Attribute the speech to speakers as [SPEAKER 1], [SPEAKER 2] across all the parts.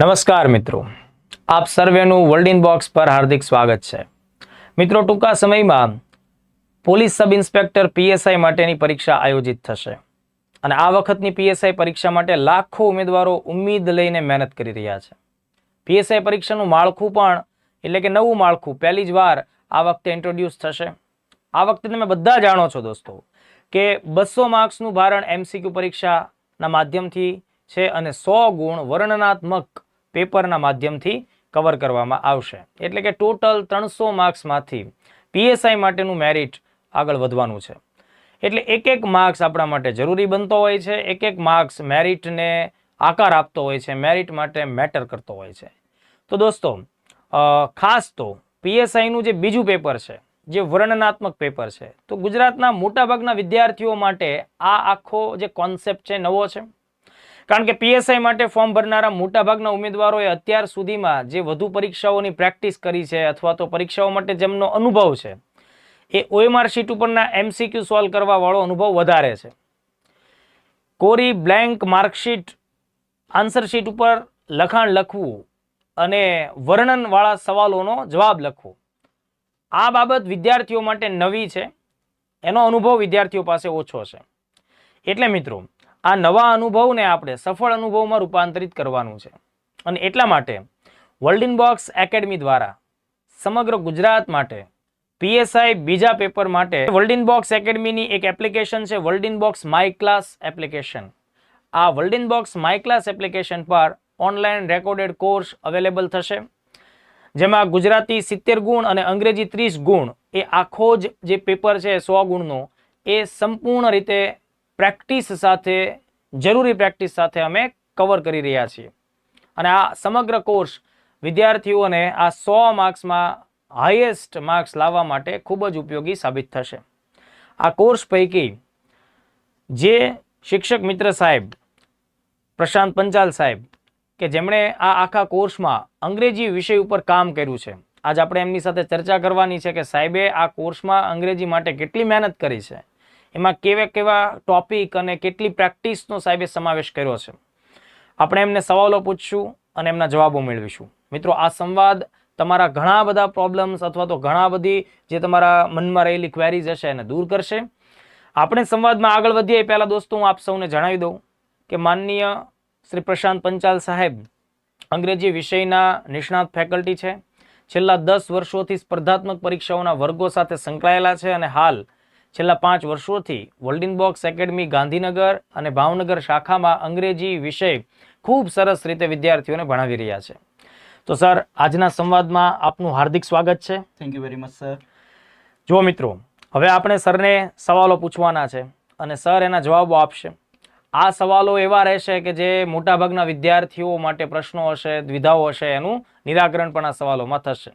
[SPEAKER 1] નમસ્કાર મિત્રો, આપ સર્વેનું વર્લ્ડ ઇનબોક્સ પર હાર્દિક સ્વાગત છે. મિત્રો, ટૂંકા સમયમાં પોલીસ સબ ઇન્સ્પેક્ટર પીએસઆઈ માટેની પરીક્ષા આયોજિત થશે અને આ વખતની પીએસઆઈ પરીક્ષા માટે લાખો ઉમેદવારો ઉમ્મીદ લઈને મહેનત કરી રહ્યા છે. પીએસઆઈ પરીક્ષાનું માળખું પણ એટલે કે નવું માળખું પહેલી જ વાર આ વખતે ઇન્ટ્રોડ્યુસ થશે. આ વખતે તમે બધા જાણો છો દોસ્તો કે 200 માર્ક્સનું ભારણ એમસીક્યુ પરીક્ષાના માધ્યમથી છે અને 100 ગુણ વર્ણનાત્મક પેપરના માધ્યમથી કવર કરવામાં આવશે. એટલે કે ટોટલ 300 માર્ક્સમાંથી પીએસઆઈ માટેનું મેરિટ આગળ વધવાનું છે. એટલે એક માર્ક્સ આપણા માટે જરૂરી બનતો હોય છે, એક માર્ક્સ મેરિટને આકાર આપતો હોય છે, મેરિટ માટે મેટર કરતો હોય છે. તો દોસ્તો, ખાસ તો પીએસઆઈનું જે બીજું પેપર છે, જે વર્ણનાત્મક પેપર છે, તો ગુજરાતના મોટાભાગના વિદ્યાર્થીઓ માટે આ આખો જે કોન્સેપ્ટ છે નવો છે. કારણ કે પીએસઆઈ માટે ફોર્મ ભરનારા મોટાભાગના ઉમેદવારોએ અત્યાર સુધીમાં જે વધુ પરીક્ષાઓની પ્રેક્ટિસ કરી છે અથવા તો પરીક્ષાઓ માટે જેમનો અનુભવ છે એ ઓએમઆર શીટ ઉપરના એમસીક્યુ સોલ્વ કરવા વાળો અનુભવ વધારે છે. કોરી બ્લેન્ક માર્કશીટ આન્સર શીટ ઉપર લખાણ લખવું અને વર્ણનવાળા સવાલોનો જવાબ લખવો, આ બાબત વિદ્યાર્થીઓ માટે નવી છે. એનો અનુભવ વિદ્યાર્થીઓ પાસે ઓછો છે. એટલે મિત્રો, આ નવા અનુભવને આપણે સફળ અનુભવમાં રૂપાંતરિત કરવાનું છે અને એટલા માટે વર્લ્ડ ઇનબોક્સ એકેડમી દ્વારા સમગ્ર ગુજરાત માટે પીએસઆઈ બીજા પેપર માટે વર્લ્ડ ઇનબોક્સ એકેડમીની એક એપ્લિકેશન છે, world inbox my class application. આ world inbox my class application પર ઓનલાઈન રેકોર્ડેડ કોર્સ અવેલેબલ થશે, જેમાં ગુજરાતી 70 ગુણ અને અંગ્રેજી 30 ગુણ એ આખો જ જે પેપર છે 100 ગુણનો એ સંપૂર્ણ રીતે પ્રેક્ટિસ સાથે, જરૂરી પ્રેક્ટિસ સાથે અમે કવર કરી રહ્યા છીએ. અને આ સમગ્ર કોર્સ વિદ્યાર્થીઓને આ 100 માર્ક્સમાં હાઈએસ્ટ માર્ક્સ લાવવા માટે ખૂબ જ ઉપયોગી સાબિત થશે. આ કોર્સ પૈકી જે શિક્ષક મિત્ર સાહેબ પ્રશાંત પંચાલ સાહેબ કે જેમણે આ આખા કોર્સમાં અંગ્રેજી વિષય ઉપર કામ કર્યું છે, આજ આપણે એમની સાથે ચર્ચા કરવાની છે કે સાહેબે આ કોર્સમાં અંગ્રેજી માટે કેટલી મહેનત કરી છે, એમાં કેવા ટોપિક અને કેટલી પ્રેક્ટિસનો સાહેબે સમાવેશ કર્યો છે. આપણે એમને સવાલો પૂછશું અને એમના જવાબો મેળવીશું. મિત્રો, આ સંવાદ તમારા ઘણા બધા પ્રોબ્લેમ્સ અથવા તો ઘણા બધી જે તમારા મનમાં રહેલી ક્વેરીઝ હશે એને દૂર કરશે. આપણે સંવાદમાં આગળ વધીએ એ પહેલાં દોસ્તો હું આપ સૌને જણાવી દઉં કે માનનીય શ્રી પ્રશાંત પંચાલ સાહેબ અંગ્રેજી વિષયના નિષ્ણાત ફેકલ્ટી છે. છેલ્લા 10 વર્ષોથી સ્પર્ધાત્મક પરીક્ષાઓના વર્ગો સાથે સંકળાયેલા છે અને હાલ છેલ્લા 5 વર્ષોથી વર્લ્ડ ઇનબોક્સ એકેડમી ગાંધીનગર અને ભાવનગર શાખામાં અંગ્રેજી વિષય ખૂબ સરસ રીતે વિદ્યાર્થીઓને ભણાવી રહ્યા છે. તો સર, આજના સંવાદમાં આપનું હાર્દિક સ્વાગત છે.
[SPEAKER 2] Thank you very much sir.
[SPEAKER 1] જો મિત્રો, હવે આપણે સરને સવાલો પૂછવાના છે અને સર એના જવાબો આપશે. આ સવાલો એવા રહેશે કે જે મોટાભાગના વિદ્યાર્થીઓ માટે પ્રશ્નો હશે, દ્વિધાઓ હશે, એનું નિરાકરણ પણ આ સવાલોમાં થશે.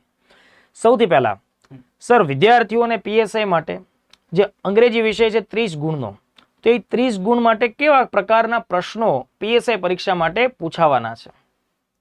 [SPEAKER 1] સૌથી પહેલા સર, વિદ્યાર્થીઓને પીએસઆઈ માટે જે અંગ્રેજી વિષય છે 30 ગુણનો, તો એ 30 ગુણ માટે કેવા પ્રકારના પ્રશ્નો પીએસઆઈ પરીક્ષા માટે પૂછાવાના છે?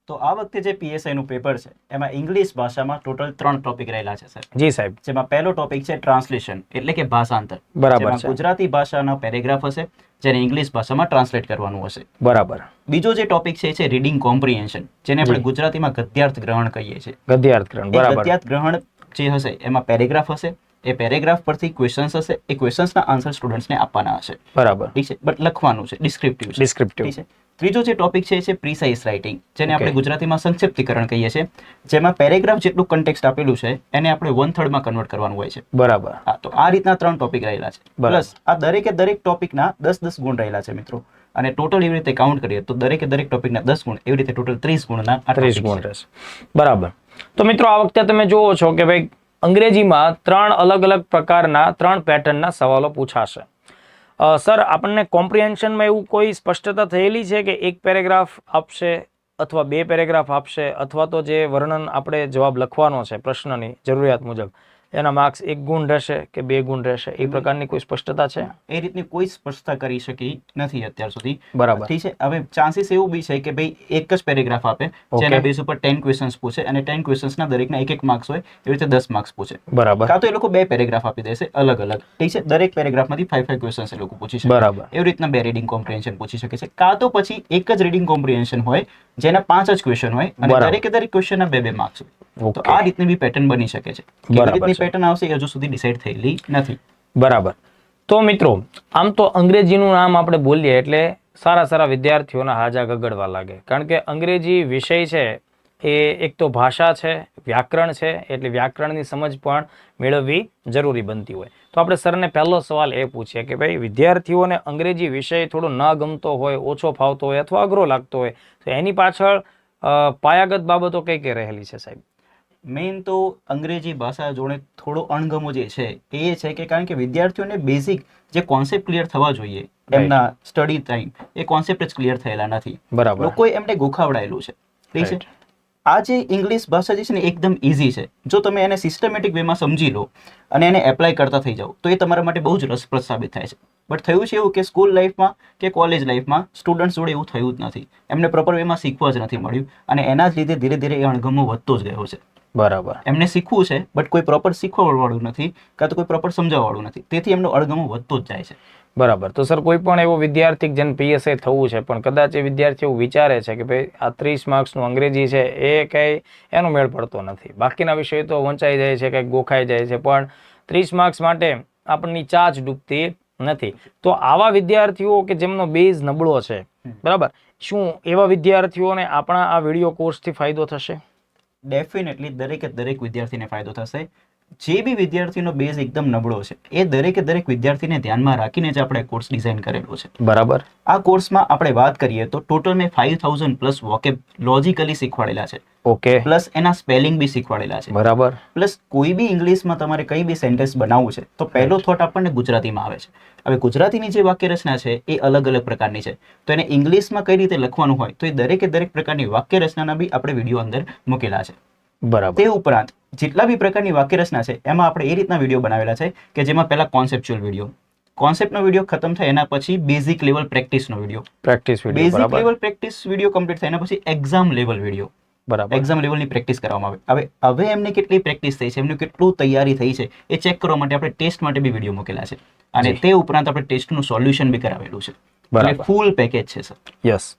[SPEAKER 2] તો આ વખતે જે પીએસઆઈ નું પેપર છે એમાં ઇંગ્લિશ ભાષામાં ટોટલ 3 ટોપિક રહેલા છે સર.
[SPEAKER 1] જી સાહેબ.
[SPEAKER 2] જેમાં પહેલો ટોપિક છે ટ્રાન્સલેશન એટલે કે ભાષાંતર.
[SPEAKER 1] બરાબર છે.
[SPEAKER 2] ગુજરાતી ભાષાના પેરેગ્રાફ હશે જેને ઇંગ્લિશ ભાષામાં ટ્રાન્સલેટ કરવાનું હશે.
[SPEAKER 1] બરાબર.
[SPEAKER 2] બીજો જે ટોપિક છે રીડિંગ કોમ્પ્રિહેન્શન, જેને આપણે ગુજરાતીમાં ગદ્યાર્થ ગ્રહણ કહીએ છીએ.
[SPEAKER 1] ગદ્યાર્થ ગ્રહણ, બરાબર.
[SPEAKER 2] ગદ્યાર્થ ગ્રહણ જે હશે એમાં પેરેગ્રાફ હશે, એ પેરેગ્રાફ પરથી ક્વેશ્ચન્સ હશે, એ ક્વેશ્ચન્સના આન્સર સ્ટુડન્ટ્સને આપવાના હશે.
[SPEAKER 1] બરાબર.
[SPEAKER 2] ઠીક છે, બટ લખવાનું છે, ડિસ્ક્રિપ્ટિવ છે.
[SPEAKER 1] ડિસ્ક્રિપ્ટિવ
[SPEAKER 2] છે. ત્રીજો જે ટોપિક છે પ્રીસાઇઝ રાઇટિંગ, જેને આપણે ગુજરાતીમાં સંક્ષિપ્તીકરણ કહીએ છીએ, જેમાં પેરેગ્રાફ જેટલું કન્ટેક્સ્ટ આપેલું છે એને આપણે 1/3 માં કન્વર્ટ કરવાનું હોય છે.
[SPEAKER 1] બરાબર.
[SPEAKER 2] હા, તો આ રીતના 3 ટોપિક રહેલા છે. પ્લસ આ દરેક ટોપિકના 10 ગુણ રહેલા છે મિત્રો. અને ટોટલ એવી રીતે કાઉન્ટ કરીએ તો દરેક ટોપિકના 10 ગુણ, એવી રીતે ટોટલ 30 ગુણના
[SPEAKER 1] 30 ગુણ રહેશે. બરાબર. તો મિત્રો, આ વખતે તમે જુઓ છો કે ભાઈ અંગ્રેજીમાં 3 અલગ પ્રકારના 3 પેટર્નના સવાલો પૂછાશે. સર, આપણને કોમ્પ્રિહેન્શનમાં એવું કોઈ સ્પષ્ટતા થયેલી છે કે એક પેરેગ્રાફ આપશે અથવા 2 પેરેગ્રાફ આપશે અથવા તો જે વર્ણન આપણે જવાબ લખવાનો છે પ્રશ્નની જરૂરિયાત મુજબ એના માર્ક્સ 1 ગુણ રહેશે કે 2 ગુણ રહેશે, એ પ્રકારની કોઈ સ્પષ્ટતા છે?
[SPEAKER 2] એ રીતની કોઈ સ્પષ્ટતા કરી શકી નથી અત્યાર સુધી.
[SPEAKER 1] બરાબર.
[SPEAKER 2] ઠીક છે. હવે ચાન્સીસ એવું બી છે કે ભાઈ એક જ પેરેગ્રાફ આપે, જેના બેઝ ઉપર 10 ક્વેશ્ચન્સ પૂછે અને 10 ક્વેશ્ચન્સના દરેકના 1 માર્ક્સ હોય, એવી રીતે 10 માર્ક્સ પૂછે.
[SPEAKER 1] બરાબર.
[SPEAKER 2] કાં તો એ લોકો 2 પેરેગ્રાફ આપી દેશે અલગ અલગ. ઠીક છે. દરેક પેરેગ્રાફમાંથી 5 ક્વેશ્ચન્સ એ લોકો પૂછી શકે.
[SPEAKER 1] બરાબર.
[SPEAKER 2] એવી રીતના 2 રીડિંગ કોમ્પ્રિહેન્શન પૂછી શકે છે. કાં તો પછી એક જ રીડિંગ કોમ્પ્રિહેન્શન હોય, જેના 5 જ ક્વેશ્ચન હોય અને
[SPEAKER 1] બરાબર.
[SPEAKER 2] દરેકે દરેક ક્વેશ્ચનના 2 માર્ક્સ હોય. તો
[SPEAKER 1] ઓકે.
[SPEAKER 2] આ રીતની બી પેટર્ન બની શકે છે. કેવી
[SPEAKER 1] બરાબર
[SPEAKER 2] રીતની
[SPEAKER 1] છે.
[SPEAKER 2] પેટર્ન આવશે એ હજુ સુધી ડિસાઈડ થયેલી નથી.
[SPEAKER 1] બરાબર. તો મિત્રો, આમ તો અંગ્રેજીનું નામ આપણે બોલીએ એટલે સારા સારા વિદ્યાર્થીઓના હાજા ગગડવા લાગે, કારણ કે અંગ્રેજી વિષય છે એ એક તો ભાષા છે, વ્યાકરણ છે, એટલે વ્યાકરણની સમજ પણ મેળવવી જરૂરી બનતી હોય. તો આપણે સરને પહેલો સવાલ એ પૂછીએ કે ભાઈ, વિદ્યાર્થીઓને અંગ્રેજી વિષય થોડો ન ગમતો હોય, ઓછો ફાવતો હોય અથવા અઘરો લાગતો હોય, તો એની પાછળ પાયાગત બાબતો કઈ કઈ રહેલી છે સાહેબ?
[SPEAKER 2] મેઇન તો અંગ્રેજી ભાષા જોડે થોડો અણગમો જે છે એ છે કે કારણ કે વિદ્યાર્થીઓને બેઝિક જે કોન્સેપ્ટ ક્લિયર થવા જોઈએ એમના સ્ટડી ટાઈમ, એ કોન્સેપ્ટ જ ક્લિયર થયેલા નથી.
[SPEAKER 1] બરાબર.
[SPEAKER 2] લોકોએ એમને ગોખાવડાયેલું છે. ઠીક છે. આ જે ઇંગ્લિશ ભાષા જે છે ને એકદમ ઇઝી છે. જો તમે એને સિસ્ટમેટિક વેમાં સમજી લો અને એને એપ્લાય કરતા થઈ જાઓ તો એ તમારા માટે બહુ જ રસપ્રદ સાબિત થાય છે. બટ થયું છે એવું કે સ્કૂલ લાઈફમાં કે કોલેજ લાઈફમાં સ્ટુડન્ટ્સ જોડે એવું થયું જ નથી. એમને પ્રોપર વેમાં શીખવા જ નથી મળ્યું અને એના જ લીધે ધીરે ધીરે એ અણગમો વધતો જ ગયો છે.
[SPEAKER 1] બરાબર.
[SPEAKER 2] એમને શીખવું છે બટ કોઈ પ્રોપર શીખવાવાળું નથી, કાં તો કોઈ પ્રોપર સમજાવવાળું નથી. તેથી એમનો અણગમો વધતો જ જાય છે.
[SPEAKER 1] બરાબર. તો સર, કોઈ પણ એવો વિદ્યાર્થી જેને પીએસઆઈ થવું છે પણ કદાચ એ વિદ્યાર્થી એવું વિચારે છે કે ભાઈ આ 30 માર્ક્સનું અંગ્રેજી છે એ કંઈ એનો મેળ પડતો નથી, બાકીના વિષય તો વંચાઈ જાય છે, કંઈક ગોખાઈ જાય છે, પણ 30 માર્ક્સ માટે આપણની ચાચ ડૂબતી નથી, તો આવા વિદ્યાર્થીઓ કે જેમનો બેઝ નબળો છે, બરાબર, શું એવા વિદ્યાર્થીઓને આપણા આ વિડીયો કોર્સથી ફાયદો થશે?
[SPEAKER 2] ડેફિનેટલી દરેકે દરેક વિદ્યાર્થીને ફાયદો થશે. જે બી વિદ્યાર્થીનો બેઝ એકદમ નબળો છે એ દરેકે દરેક વિદ્યાર્થીને ધ્યાનમાં રાખીને જ આપણે કોર્સ ડિઝાઇન કરેલો છે.
[SPEAKER 1] બરાબર.
[SPEAKER 2] આ કોર્સમાં આપણે વાત કરીએ તો ટોટલ મેં 5000 પ્લસ વોકેબ લોજિકલી શીખવાડેલા છે.
[SPEAKER 1] ઓકે.
[SPEAKER 2] પ્લસ એના સ્પેલિંગ બી શીખવાડેલા છે.
[SPEAKER 1] બરાબર.
[SPEAKER 2] પ્લસ કોઈ બી ઇંગ્લિશમાં તમારે કઈ બી સેન્ટેન્સ બનાવવું છે તો પહેલો થોટ આપણને ગુજરાતીમાં આવે છે. હવે ગુજરાતીની જે વાક્ય રચના છે એ અલગ અલગ પ્રકારની છે, તો એને ઇંગ્લિશમાં કઈ રીતે લખવાનું હોય તો એ દરેકે દરેક પ્રકારની વાક્ય રચનાના બી આપણે વિડીયો અંદર મૂકેલા છે.
[SPEAKER 1] બરાબર.
[SPEAKER 2] તે ઉપરાંત જેટલા બી પ્રકારની વાક્ય રચના છે એમાં આપણે એ રીતના વિડીયો બનાવેલા છે કે જેમાં પહેલા કોન્સેપ્ચ્યુઅલ વિડીયો, કોન્સેપ્ટનો વિડીયો ખતમ થાય એના પછી બેઝિક લેવલ પ્રેક્ટિસનો વિડીયો,
[SPEAKER 1] પ્રેક્ટિસ વિડીયો,
[SPEAKER 2] બેઝિક
[SPEAKER 1] બરાબર,
[SPEAKER 2] લેવલ પ્રેક્ટિસ વિડીયો કમ્પ્લીટ થાય એના પછી એક્ઝામ લેવલ વિડીયો,
[SPEAKER 1] બરાબર,
[SPEAKER 2] એક્ઝામ લેવલની પ્રેક્ટિસ કરવામાં આવે. હવે એમને કેટલી પ્રેક્ટિસ થઈ છે, એમની કેટલું તૈયારી થઈ છે એ ચેક કરવા માટે આપણે ટેસ્ટ માટે બી વિડીયો મૂકેલા છે અને તે ઉપરાંત આપણે ટેસ્ટનું સોલ્યુશન બી કરાવેલું છે. એટલે ફૂલ પેકેજ છે સર.
[SPEAKER 1] યસ.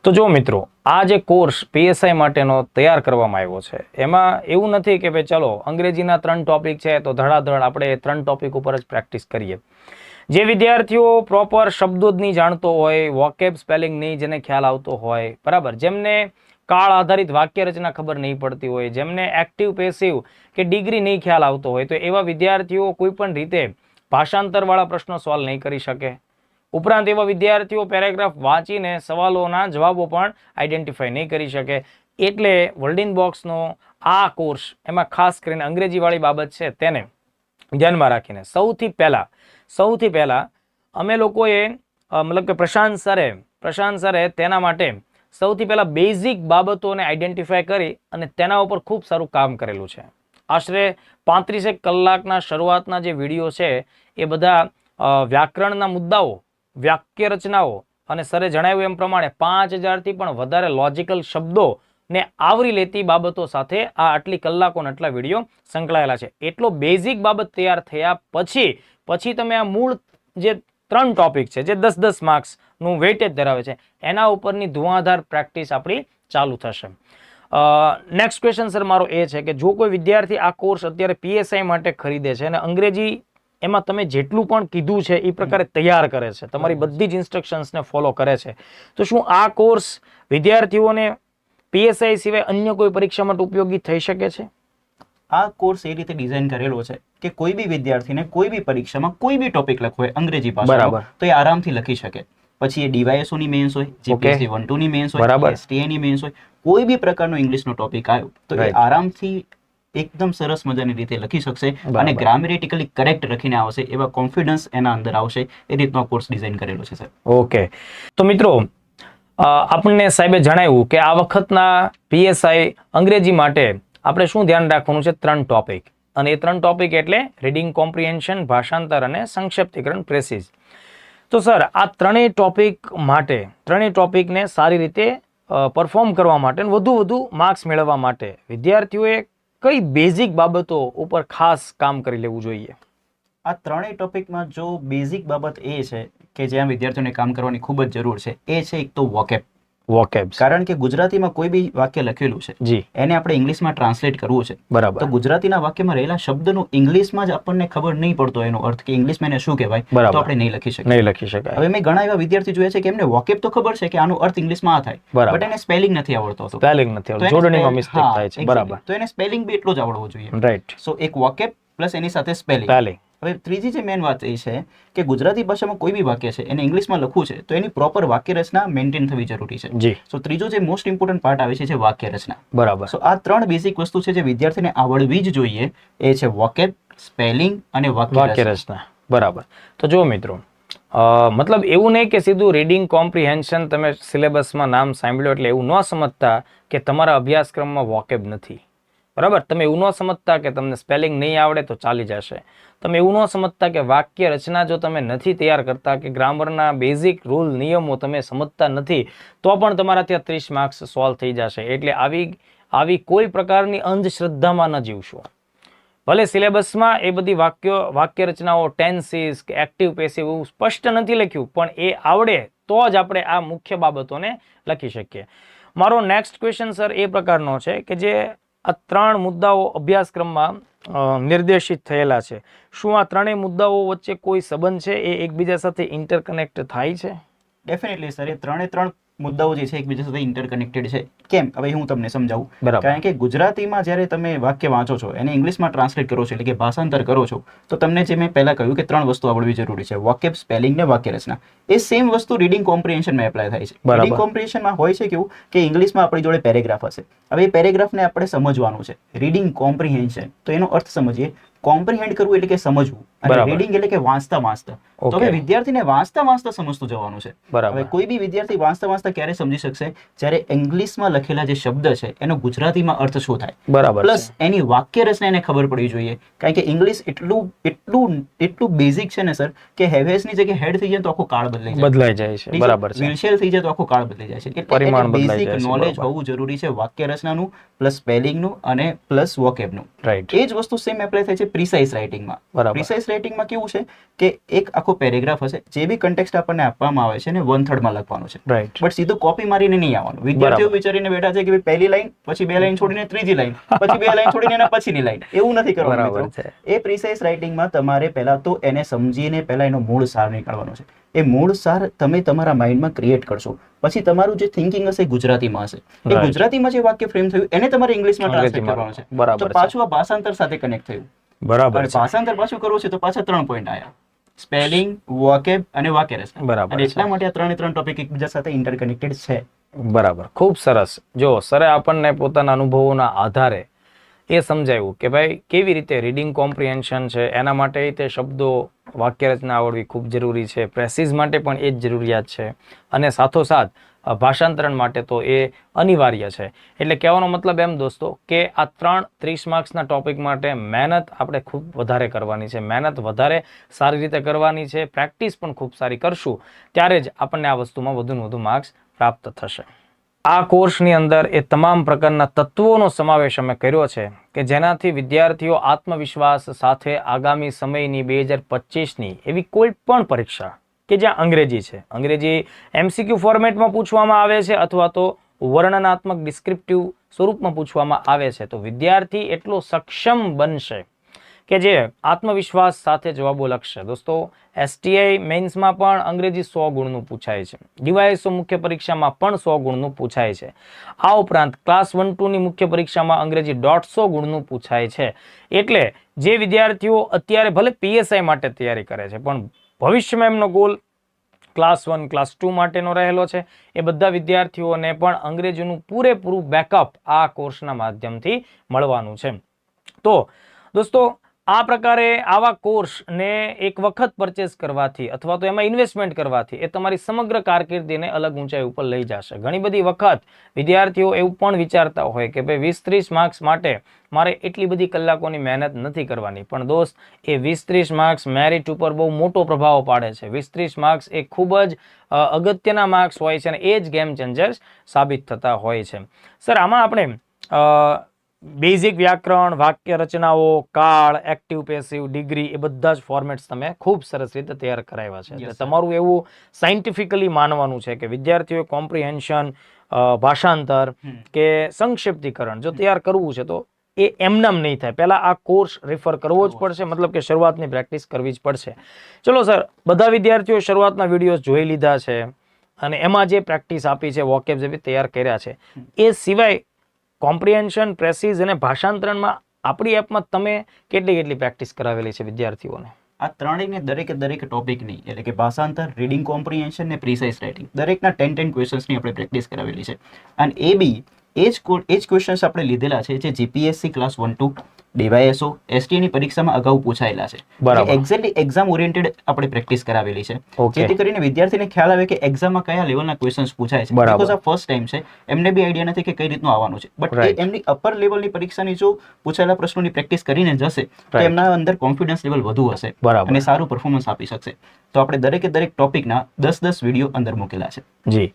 [SPEAKER 1] તો જો મિત્રો, આ જે કોર્સ પીએસઆઈ માટેનો તૈયાર કરવામાં આવ્યો છે એમાં એવું નથી કે ભાઈ ચલો અંગ્રેજીના 3 ટોપિક છે તો ધડાધડ આપણે એ 3 ટોપિક ઉપર જ પ્રેક્ટિસ કરીએ. જે વિદ્યાર્થીઓ પ્રોપર શબ્દો જ નહીં જાણતો હોય, વોકેબ સ્પેલિંગ નહીં જેને ખ્યાલ આવતો હોય, બરાબર, જેમને કાળ આધારિત વાક્ય રચના ખબર નહીં પડતી હોય, જેમને એક્ટિવ પેસિવ કે ડિગ્રી નહીં ખ્યાલ આવતો હોય, તો એવા વિદ્યાર્થીઓ કોઈ પણ રીતે ભાષાંતરવાળા પ્રશ્નો સોલ્વ નહીં કરી શકે. ઉપરાંત એવા વિદ્યાર્થીઓ પેરેગ્રાફ વાંચીને સવાલોના જવાબો પણ આઈડેન્ટિફાઈ નહીં કરી શકે. એટલે વર્લ્ડિન બોક્સનો આ કોર્સ એમાં ખાસ કરીને અંગ્રેજીવાળી બાબત છે તેને ધ્યાનમાં રાખીને સૌથી પહેલા અમે લોકોએ મતલબ કે પ્રશાંત સરે તેના માટે સૌથી પહેલા બેઝિક બાબતોને આઈડેન્ટિફાઈ કરી અને તેના ઉપર ખૂબ સારું કામ કરેલું છે. આશરે 35 કલાકના શરૂઆતના જે વિડીયો છે એ બધા વ્યાકરણના મુદ્દાઓ, વાક્ય રચનાઓ અને સરે જણાવ્યું એમ પ્રમાણે 5000 થી પણ વધારે લોજિકલ શબ્દો ને આવરી લેતી બાબતો સાથે આ આટલી કલાકો આટલા વિડીયો સંકળાયેલા છે. એટલો બેઝિક બાબત તૈયાર થયા પછી તમે આ મૂળ જે 3 ટોપિક છે જે 10-10 માર્ક્સનું વેઇટેજ ધરાવે છે એના ઉપરની ધુઆંધાર પ્રેક્ટિસ આપણી ચાલુ થશે. નેક્સ્ટ ક્વેશ્ચન સર મારો એ છે કે જો કોઈ વિદ્યાર્થી આ કોર્સ અત્યારે પીએસઆઈ માટે ખરીદે છે અને અંગ્રેજી એમાં તમે જેટલું પણ કીધું છે એ પ્રકારે તૈયાર કરે છે, તમારી બધી જ ઇન્સ્ટ્રક્શન્સને ફોલો કરે છે, તો શું આ કોર્સ વિદ્યાર્થીઓને પીએસઆઈ સિવાય અન્ય કોઈ પરીક્ષા માટે ઉપયોગી થઈ શકે છે?
[SPEAKER 2] આ કોર્સ એ રીતે ડિઝાઇન કરેલો છે કે કોઈ બી વિદ્યાર્થીને કોઈ બી પરીક્ષામાં કોઈ બી ટોપિક લખવો હોય અંગ્રેજી ભાષામાં તો એ આરામથી લખી શકે. પછી એ ડીવાયએસઓ ની મેન્સ હોય, જીપીએસસી 1-2 ની મેન્સ હોય, એસટીએ ની મેન્સ હોય, કોઈ બી પ્રકારનો ઇંગ્લિશનો ટોપિક આવ્યો તો એ આરામથી એકદમ સરસ મજાની રીતે લખી શકશે અને ગ્રામેટિકલી કરેક્ટ લખીને આવશે એવા કોન્ફિડન્સ એના અંદર આવશે. એ રીતનો કોર્સ ડિઝાઇન કરેલો છે સર.
[SPEAKER 1] ઓકે. તો મિત્રો, આપણને સાહેબે જણાવ્યું કે આ વખતના પીએસઆઈ અંગ્રેજી માટે આપણે શું ધ્યાન રાખવાનું છે? 3 ટોપિક. અને એ 3 ટોપિક એટલે રીડિંગ કોમ્પ્રિહેન્શન, ભાષાંતર અને સંક્ષિપ્તીકરણ પ્રેસિઝ. તો સર આ ત્રણેય ટોપિકને સારી રીતે પરફોર્મ કરવા માટે વધુ માર્ક્સ મેળવવા માટે વિદ્યાર્થીઓએ કઈ બેઝિક બાબતો ઉપર ખાસ કામ કરી લેવું જોઈએ?
[SPEAKER 2] આ ત્રણેય ટોપિકમાં જો બેઝિક બાબત એ છે કે જ્યાં વિદ્યાર્થીઓને કામ કરવાની ખૂબ જ જરૂર છે એ છે એક તો વોકેબ. કારણ કે ગુજરાતીમાં કોઈ બી વાક્ય લખેલું છે
[SPEAKER 1] જી,
[SPEAKER 2] એને આપણે ઇંગ્લિશમાં ટ્રાન્સલેટ કરવું છે.
[SPEAKER 1] બરાબર.
[SPEAKER 2] તો ગુજરાતીના વાક્યમાં રહેલા શબ્દનું ઇંગ્લિશમાં જ આપણને ખબર નહીં પડતો એનો અર્થ કે ઇંગ્લિશમાં એને શું કહેવાય, તો આપણે નહીં લખી શકીએ. હવે મેં ઘણા એવા વિદ્યાર્થી જોયા છે કે એમને વોકેબ તો ખબર છે કે આનો અર્થ ઇંગ્લિશમાં આ થાય, બટ એને સ્પેલિંગ નથી આવડતો.
[SPEAKER 1] જોડણીમાં મિસ્ટેક થાય છે. બરાબર.
[SPEAKER 2] તો એને સ્પેલિંગ બી એટલો જ આવડવો જોઈએ.
[SPEAKER 1] રાઈટ.
[SPEAKER 2] સો એક વોકેબ પ્લસ એની સાથે સ્પેલિંગ. હવે ત્રીજી જે મેઇન વાત એ છે કે ગુજરાતી ભાષામાં કોઈ બી વાક્ય છે એને ઇંગ્લિશમાં લખવું છે તો એની પ્રોપર વાક્ય રચના મેન્ટેન થવી જરૂરી છે.
[SPEAKER 1] જી.
[SPEAKER 2] સો ત્રીજો જે મોસ્ટ ઇમ્પોર્ટન્ટ પાર્ટ આવે છે વાક્ય રચના.
[SPEAKER 1] બરાબર.
[SPEAKER 2] સો આ 3 બેઝિક વસ્તુ છે જે વિદ્યાર્થીને આવડવી જ જોઈએ. એ છે વોકેબ, સ્પેલિંગ અને વાક્ય
[SPEAKER 1] રચના. બરાબર. તો જો મિત્રો, મતલબ એવું નહીં કે સીધું રીડિંગ કોમ્પ્રિહેન્શન તમે સિલેબસમાં નામ સાંભળ્યો એટલે એવું ન સમજતા કે તમારા અભ્યાસક્રમમાં વોકેબ નથી. બરાબર. તમે એવું ન સમજતા કે તમને સ્પેલિંગ નહીં આવડે તો ચાલી જશે. તમે એવું ન સમજતા કે વાક્ય રચના જો તમે નથી તૈયાર કરતા કે ગ્રામરના બેઝિક રૂલ નિયમો તમે સમજતા નથી તો પણ તમારા ત્યાં 30 માર્ક્સ સોલ્વ થઈ જશે. એટલે આવી કોઈ પ્રકારની અંધશ્રદ્ધામાં ન જીવશો. ભલે સિલેબસમાં એ બધી વાક્ય રચનાઓ ટેન્સીસ કે એક્ટિવ પેસિવ સ્પષ્ટ નથી લખ્યું, પણ એ આવડે તો જ આપણે આ મુખ્ય બાબતોને લખી શકીએ. મારો નેક્સ્ટ ક્વેશ્ચન સર એ પ્રકારનો છે કે જે આ 3 મુદ્દાઓ અભ્યાસક્રમમાં નિર્દેશિત થયેલા છે, શું આ ત્રણેય મુદ્દાઓ વચ્ચે કોઈ સંબંધ છે? એ એકબીજા સાથે ઇન્ટરકનેક્ટ થાય છે?
[SPEAKER 2] ડેફિનેટલી સર, એ 3 મુદ્દાઓ જે છે એકબીજા સાથે ઇન્ટરકનેક્ટેડ છે. કેમ? હવે હું તમને સમજાવું. કારણ કે ગુજરાતીમાં જ્યારે તમે વાક્ય વાંચો છો એને ઇંગ્લિશમાં ટ્રાન્સલેટ કરો છો એટલે કે ભાષાંતર કરો છો તો તમને જે મેં પહેલા કહ્યું કે 3 વસ્તુ આવડવી જરૂરી છે, વોકેબ, સ્પેલિંગ ને વાક્ય રચના. એ સેમ વસ્તુ રીડિંગ કોમ્પ્રિહેન્શનમાં એપ્લાય થાય છે. રીડિંગ કોમ્પ્રિહેન્શનમાં હોય છે કેવું કે ઇંગ્લિશમાં આપણી જોડે પેરેગ્રાફ હશે. હવે એ પેરેગ્રાફને આપણે સમજવાનું છે. રીડિંગ કોમ્પ્રિહેન્શન, તો એનો અર્થ સમજીએ. કોમ્પ્રિહેન્ડ કરવું એટલે કે સમજવું અને રીડિંગ એટલે કે વાંચતા. તો હવે વિદ્યાર્થીને વાંચતા સમજતું જવાનું છે. હવે કોઈ બી વિદ્યાર્થી વાંચતા ક્યારે સમજી શકશે? જ્યારે ઇંગ્લિશમાં લખેલા જે શબ્દ છે એનો ગુજરાતીમાં અર્થ શું થાય. બરાબર. પ્લસ એની વાક્ય રચના એને ખબર પડવી જોઈએ. કારણ કે ઇંગ્લિશ એટલું બેઝિક છે ને સર કે હેવેસ ની જગ્યાએ હેડ થઈ જાય તો આખું કાળ બદલાઈ જાય છે. બરાબર. વિલશેલ થઈ જાય તો આખું કાળ બદલાઈ જાય છે. એટલે બેઝિક નોલેજ હોવું જરૂરી છે વાક્ય રચનાનું, પ્લસ સ્પેલિંગનું અને પ્લસ વોકેબનું. રાઈટ. એ જ વસ્તુ સેમ એપ્લાય થાય છે પ્રિસાઇઝ રાઇટિંગમાં. પ્રિસાઇઝ રાઇટિંગમાં કેવું છે કે એક આખો પેરેગ્રાફ હશે, જે બી કન્ટેક્સ્ટ આપણને આપવામાં આવે છે ને 1/3 માં લખવાનું છે. બટ સીધું કોપી મારીને નહીં આવવાનું. વિદ્યાર્થીઓ વિચારીને બેઠા છે કે પહેલી લાઈન, પછી 2 લાઈન છોડીને ત્રીજી લાઈન, પછી 2 લાઈન છોડીને એના પછીની લાઈન. એવું નથી કરવાનું. એ પ્રિસાઇઝ રાઇટિંગમાં તમારે પહેલા તો એને સમજીને પહેલા એનો મૂળ સાર નીકાળવાનો છે. એ મૂળ સાર તમે તમારા માઇન્ડમાં ક્રિએટ કરશો. પછી તમારું જે થિંકિંગ હશે ગુજરાતીમાં હશે. એ ગુજરાતીમાં જે વાક્ય ફ્રેમ થયું એને તમારે ઇંગ્લિશમાં ટ્રાન્સલેટ કરવાનું છે. તો પાછું આ ભાષાંતર સાથે કનેક્ટ થયું. બરાબર. ભાષાંતર પાછું કરવું છે તો પાછા 3 પોઈન્ટ આવ્યા: સ્પેલિંગ, વોકેબ અને વાક્ય રચના. બરાબર. અને એટલા માટે આ 3 ટોપિક એકબીજા સાથે ઇન્ટરકનેક્ટેડ છે. બરાબર.
[SPEAKER 1] ખૂબ સરસ. જો સરે આપણને પોતાના અનુભવોના આધારે એ સમજાવ્યું કે ભાઈ કેવી રીતે રીડિંગ કોમ્પ્રિહેન્શન છે એના માટે તે શબ્દો વાક્ય રચના આવડવી ખૂબ જરૂરી છે. પ્રેસિઝ માટે પણ એ જ જરૂરિયાત છે અને સાથોસાથ ભાષાંતરણ માટે તો એ અનિવાર્ય છે. એટલે કહેવાનો મતલબ એમ દોસ્તો કે આ 30 માર્ક્સના ટોપિક માટે મહેનત આપણે ખૂબ વધારે કરવાની છે. મહેનત વધારે સારી રીતે કરવાની છે. પ્રેક્ટિસ પણ ખૂબ સારી કરશું ત્યારે જ આપણને આ વસ્તુમાં વધુને વધુ માર્ક્સ પ્રાપ્ત થશે. આ કોર્સની અંદર એ તમામ પ્રકારના તત્વોનો સમાવેશ અમે કર્યો છે કે જેનાથી વિદ્યાર્થીઓ આત્મવિશ્વાસ સાથે આગામી સમયની 2025ની એવી કોઈ પણ પરીક્ષા કે જ્યાં અંગ્રેજી છે, અંગ્રેજી MCQ ફોર્મેટમાં પૂછવામાં આવે છે અથવા તો વર્ણનાત્મક ડિસ્ક્રિપ્ટિવ સ્વરૂપમાં પૂછવામાં આવે છે, તો વિદ્યાર્થી એટલો સક્ષમ બનશે કે જે આત્મવિશ્વાસ સાથે જવાબો લખશે. દોસ્તો, STI મેઇન્સમાં પણ અંગ્રેજી 100 ગુણનું પૂછાય છે. DYSO મુખ્ય પરીક્ષામાં પણ 100 ગુણનું પૂછાય છે. આ ઉપરાંત ક્લાસ 1-2ની મુખ્ય પરીક્ષામાં અંગ્રેજી 150 ગુણનું પૂછાય છે. એટલે જે વિદ્યાર્થીઓ અત્યારે ભલે PSI માટે તૈયારી કરે છે પણ ભવિષ્યમાં એમનો ગોલ ક્લાસ 1, ક્લાસ 2 માટેનો રહેલો છે, એ બધા વિદ્યાર્થીઓને પણ અંગ્રેજીનું પૂરેપૂરું બેકઅપ આ કોર્સના માધ્યમથી મળવાનું છે. તો દોસ્તો, આ પ્રકારે આવા કોર્સને એક વખત પરચેસ કરવાથી અથવા તો એમાં ઇન્વેસ્ટમેન્ટ કરવાથી એ તમારી સમગ્ર કારકિર્દીને અલગ ઊંચાઈ ઉપર લઈ જશે. ઘણી બધી વખત વિદ્યાર્થીઓ એવું પણ વિચારતા હોય કે ભાઈ 20-30 માર્ક્સ માટે મારે એટલી બધી કલાકોની મહેનત નથી કરવાની, પણ દોસ્ત એ 20-30 માર્ક્સ મેરિટ ઉપર બહુ મોટો પ્રભાવ પાડે છે. 20-30 માર્ક્સ એ ખૂબ જ અગત્યના માર્ક્સ હોય છે અને એ જ ગેમ ચેન્જર્સ સાબિત થતા હોય છે. સર, આમાં આપણે બેઝિક વ્યાકરણ, વાક્ય રચનાઓ, કાળ, એક્ટિવ, પેસિવ, ડિગ્રી એ બધા જ ફોર્મેટ્સ તમે ખૂબ સરસ રીતે તૈયાર કરાવ્યા છે. એટલે તમારું એવું સાયન્ટિફિકલી માનવાનું છે કે વિદ્યાર્થીઓએ કોમ્પ્રિહેન્શન, ભાષાંતર કે સંક્ષિપ્તીકરણ જો તૈયાર કરવું છે તો એ એમનામ નહીં થાય. પહેલા આ કોર્સ રેફર કરવો જ પડશે, મતલબ કે શરૂઆતની પ્રેક્ટિસ કરવી જ પડશે. ચલો સર, બધા વિદ્યાર્થીઓ શરૂઆતના વિડીયો જોઈ લીધા છે અને એમાં જે પ્રેક્ટિસ આપી છે, વોકેબ્સ જે તૈયાર કર્યા છે, એ સિવાય કોમ્પ્રિહેન્શન, પ્રેસિઝ અને ભાષાંતરણમાં આપણી એપમાં તમે કેટલી પ્રેક્ટિસ કરાવેલી છે વિદ્યાર્થીઓને?
[SPEAKER 2] આ ત્રણેયને દરેકે ટોપિકની એટલે કે ભાષાંતર, રીડિંગ કોમ્પ્રિહેન્શન ને પ્રિસાઇઝ રાઇટિંગ દરેકના 10 ક્વેશ્ચન્સની આપણે પ્રેક્ટિસ કરાવેલી છે. અને એ બી એ જ ક્વેશ્ચન્સ આપણે લીધેલા છે જે જીપીએસસી ક્લાસ 1-2, ડીવાયએસઓ, એસટીની પરીક્ષામાં અગાઉ પૂછાયેલા છે. એક્ઝેક્ટલી એક્ઝામ ઓરિએન્ટેડ આપણે પ્રેક્ટિસ કરાવેલી છે, જેથી કરીને વિદ્યાર્થીને ખ્યાલ આવે કે એક્ઝામમાં કયા લેવલના ક્વેશ્ચન્સ પૂછાય છે. બીકોઝ આ ફર્સ્ટ ટાઈમ છે, એમને બી આઈડિયા નથી કે કઈ રીતનું આવવાનું છે. બટ એમની અપર લેવલની પરીક્ષાની જો પૂછાયેલા પ્રશ્નોની પ્રેક્ટિસ કરીને જશે તો એમના અંદર કોન્ફિડન્સ લેવલ વધુ હશે અને સારું પરફોર્મન્સ આપી શકશે. તો આપણે દરેક ટોપિકના 10 વિડીયો અંદર મૂકેલા છે.
[SPEAKER 1] જી,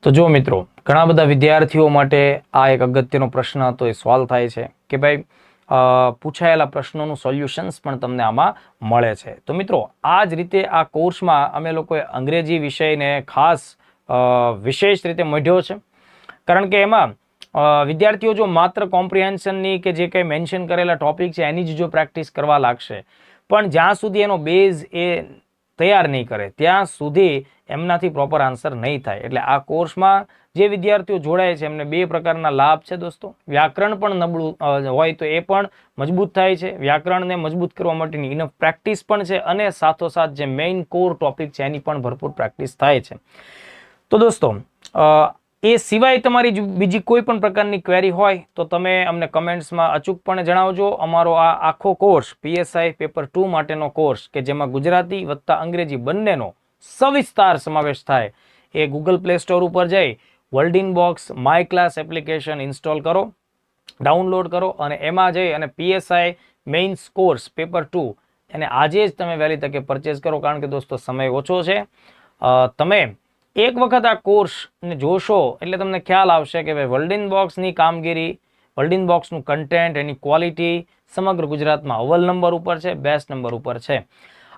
[SPEAKER 1] તો જો મિત્રો, ઘણા બધા વિદ્યાર્થીઓ માટે આ એક અગત્યનો પ્રશ્ન હતો, એ સોલ્વ થાય છે કે ભાઈ પૂછાયેલા પ્રશ્નોનું સોલ્યુશન્સ પણ તમને આમાં મળે છે. તો મિત્રો, આ જ રીતે આ કોર્સમાં અમે લોકોએ અંગ્રેજી વિષયને ખાસ વિશેષ રીતે મઢ્યો છે, કારણ કે એમાં વિદ્યાર્થીઓ જો માત્ર કોમ્પ્રિહેન્શનની કે જે કંઈ મેન્શન કરેલા ટોપિક છે એની જ જો પ્રેક્ટિસ કરવા લાગશે, પણ જ્યાં સુધી એનો બેઝ એ તૈયાર નહીં કરે ત્યાં સુધી એમનાથી પ્રોપર આન્સર નહીં થાય. એટલે આ કોર્સમાં જે વિદ્યાર્થીઓ જોડાય છે એમને 2 પ્રકારના લાભ છે દોસ્તો. વ્યાકરણ પણ નબળું હોય તો એ પણ મજબૂત થાય છે, વ્યાકરણને મજબૂત કરવા માટેની ઇનફ પ્રેક્ટિસ પણ છે, અને સાથોસાથ જે મેઇન કોર ટોપિક છે એની પણ ભરપૂર પ્રેક્ટિસ થાય છે. તો દોસ્તો, એ સિવાય તમારી બીજી કોઈ પણ પ્રકારની ક્વેરી હોય તો તમે અમને કમેન્ટ્સમાં અચૂકપણે જણાવજો. અમારો આ આખો કોર્સ પીએસઆઈ પેપર 2 માટેનો કોર્સ કે જેમાં ગુજરાતી વત્તા અંગ્રેજી બંનેનો સવિસ્તાર સમાવેશ થાય, એ ગૂગલ પ્લે સ્ટોર ઉપર જઈ વર્લ્ડિનબોક્સ માય ક્લાસ એપ્લિકેશન ઇન્સ્ટોલ કરો, ડાઉનલોડ કરો અને એમાં જઈ અને પીએસઆઈ મેઇન્સ કોર્સ પેપર 2 એને આજે જ તમે વહેલી તકે પરચેઝ કરો, કારણ કે દોસ્તો સમય ઓછો છે. તમે એક વખત આ કોર્સને જોશો એટલે તમને ખ્યાલ આવશે કે ભાઈ વર્લ્ડિનબોક્સની કામગીરી, વર્લ્ડિનબોક્સનું કન્ટેન્ટ, એની ક્વોલિટી સમગ્ર ગુજરાતમાં અવ્વલ નંબર ઉપર છે, બેસ્ટ નંબર ઉપર છે.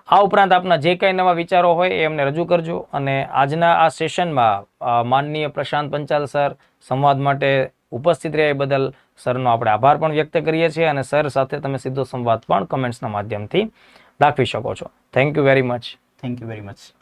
[SPEAKER 1] આ ઉપરાંત આપના જે કંઈ નવા વિચારો હોય એ અમને રજૂ કરજો. અને આજના આ સેશનમાં માનનીય પ્રશાંત પંચાલ સર સંવાદ માટે ઉપસ્થિત રહ્યા એ બદલ સરનો આપણે આભાર પણ વ્યક્ત કરીએ છીએ, અને સર સાથે તમે સીધો સંવાદ પણ કમેન્ટ્સના માધ્યમથી દાખવી શકો છો. Thank you very much.
[SPEAKER 2] Thank you very much.